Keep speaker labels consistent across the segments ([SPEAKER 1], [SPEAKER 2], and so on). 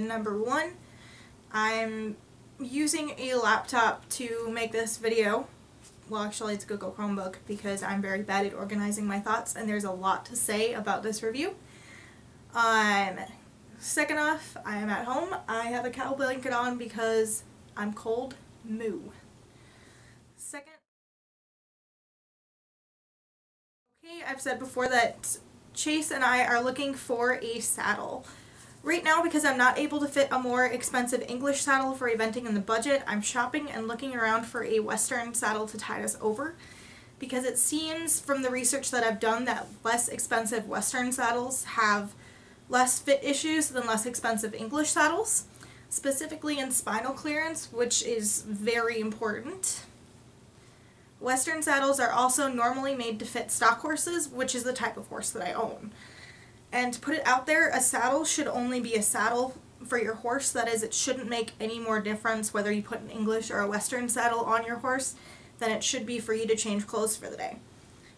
[SPEAKER 1] Number one, I'm using a laptop to make this video. Well, actually it's a Google Chromebook because I'm very bad at organizing my thoughts and there's a lot to say about this review. Second off, I am at home. I have a cow blanket on because I'm cold. Moo. Second, okay, I've said before that Chase and I are looking for a saddle. Right now, because I'm not able to fit a more expensive English saddle for eventing in the budget, I'm shopping and looking around for a Western saddle to tide us over, because it seems from the research that I've done that less expensive Western saddles have less fit issues than less expensive English saddles, specifically in spinal clearance, which is very important. Western saddles are also normally made to fit stock horses, which is the type of horse that I own. And to put it out there, a saddle should only be a saddle for your horse. That is, it shouldn't make any more difference whether you put an English or a Western saddle on your horse than it should be for you to change clothes for the day.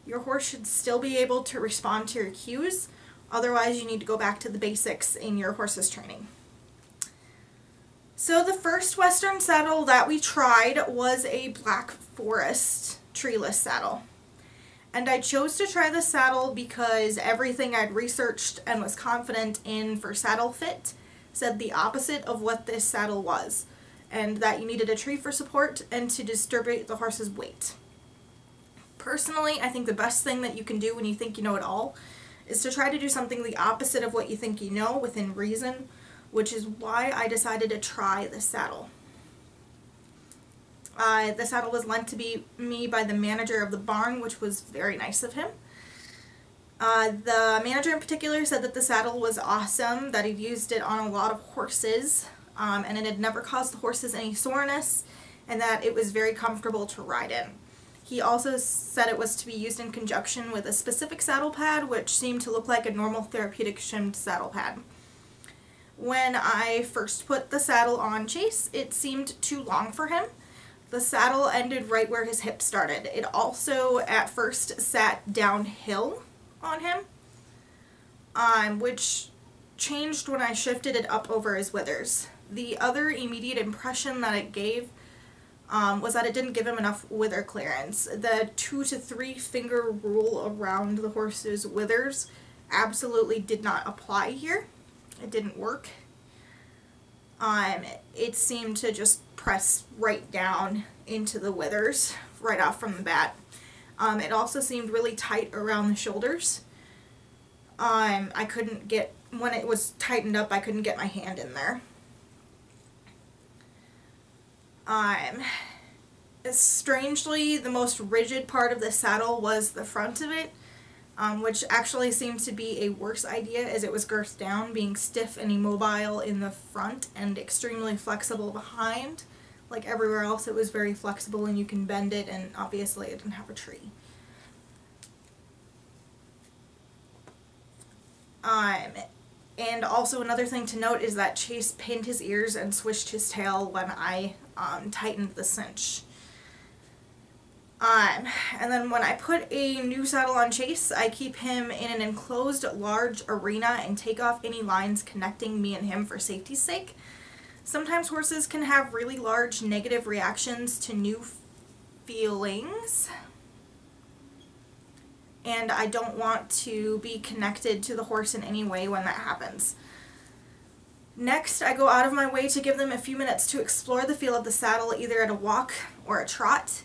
[SPEAKER 1] Your horse should still be able to respond to your cues, otherwise you need to go back to the basics in your horse's training. So the first Western saddle that we tried was a Black Forest Treeless Saddle. And I chose to try this saddle because everything I'd researched and was confident in for saddle fit said the opposite of what this saddle was, and that you needed a tree for support and to distribute the horse's weight. Personally, I think the best thing that you can do when you think you know it all is to try to do something the opposite of what you think you know within reason, which is why I decided to try this saddle. The saddle was lent to me by the manager of the barn, which was very nice of him. The manager in particular said that the saddle was awesome, that he'd used it on a lot of horses, and it had never caused the horses any soreness, and that it was very comfortable to ride in. He also said it was to be used in conjunction with a specific saddle pad, which seemed to look like a normal therapeutic shimmed saddle pad. When I first put the saddle on Chase, it seemed too long for him. The saddle ended right where his hip started. It also at first sat downhill on him, which changed when I shifted it up over his withers. The other immediate impression that it gave was that it didn't give him enough wither clearance. The 2 to 3 finger rule around the horse's withers absolutely did not apply here. It didn't work. It seemed to just press right down into the withers right off from the bat. It also seemed really tight around the shoulders. I couldn't get, when it was tightened up, I couldn't get my hand in there. Strangely, the most rigid part of the saddle was the front of it, which actually seems to be a worse idea as it was girthed down, being stiff and immobile in the front and extremely flexible behind. Like everywhere else, it was very flexible and you can bend it, and obviously it didn't have a tree. And also another thing to note is that Chase pinned his ears and swished his tail when I tightened the cinch. And then when I put a new saddle on Chase, I keep him in an enclosed large arena and take off any lines connecting me and him for safety's sake. Sometimes horses can have really large negative reactions to new feelings, and I don't want to be connected to the horse in any way when that happens. Next, I go out of my way to give them a few minutes to explore the feel of the saddle, either at a walk or a trot.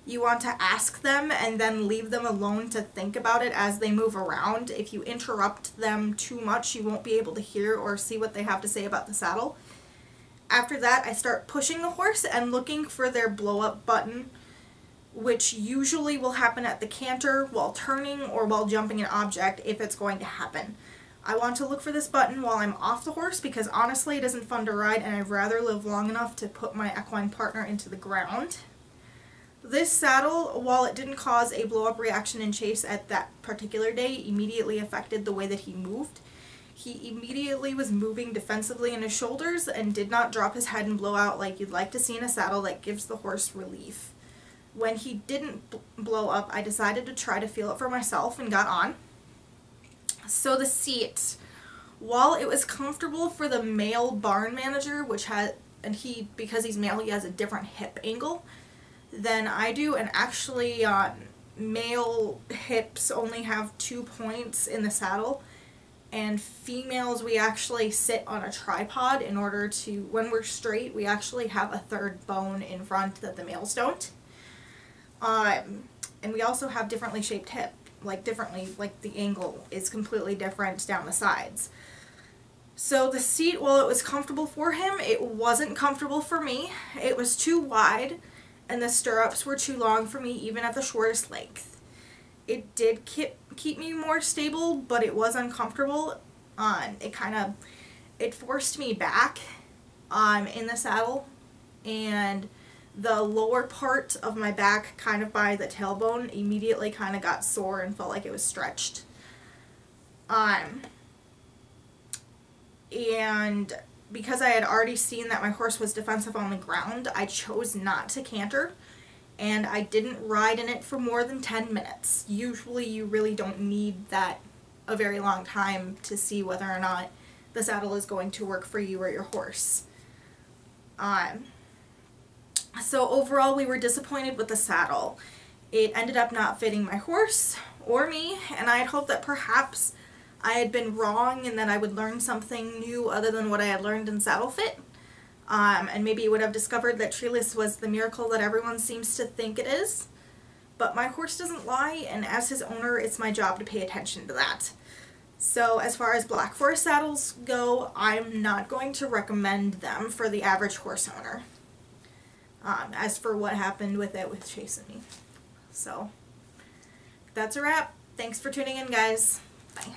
[SPEAKER 1] You want to ask them and then leave them alone to think about it as they move around. If you interrupt them too much, you won't be able to hear or see what they have to say about the saddle. After that, I start pushing the horse and looking for their blow-up button, which usually will happen at the canter, while turning, or while jumping an object if it's going to happen. I want to look for this button while I'm off the horse because honestly it isn't fun to ride and I'd rather live long enough to put my equine partner into the ground. This saddle, while it didn't cause a blow-up reaction in Chase at that particular day, immediately affected the way that he moved. He immediately was moving defensively in his shoulders and did not drop his head and blow out like you'd like to see in a saddle that gives the horse relief. When he didn't blow up, I decided to try to feel it for myself and got on. So the seat While it was comfortable for the male barn manager, which had, and because he's male, he has a different hip angle than I do, and actually male hips only have 2 points in the saddle, and females, we actually sit on a tripod in order to, when we're straight, we actually have a third bone in front that the males don't. And we also have differently shaped hip, like the angle is completely different down the sides. So the seat, while it was comfortable for him, it wasn't comfortable for me. It was too wide, and the stirrups were too long for me, even at the shortest length. It did keep me more stable, but it was uncomfortable. It forced me back in the saddle, and the lower part of my back, kind of by the tailbone, immediately kind of got sore and felt like it was stretched. And because I had already seen that my horse was defensive on the ground, I chose not to canter, and I didn't ride in it for more than 10 minutes. Usually you really don't need that a very long time to see whether or not the saddle is going to work for you or your horse. So overall, we were disappointed with the saddle. It ended up not fitting my horse or me, and I had hoped that perhaps I had been wrong and that I would learn something new other than what I had learned in saddle fit. And maybe would have discovered that treeless was the miracle that everyone seems to think it is. But my horse doesn't lie, and as his owner, it's my job to pay attention to that. So as far as Black Forest saddles go, I'm not going to recommend them for the average horse owner. As for what happened with it with Chase and me. So that's a wrap. Thanks for tuning in, guys. Bye.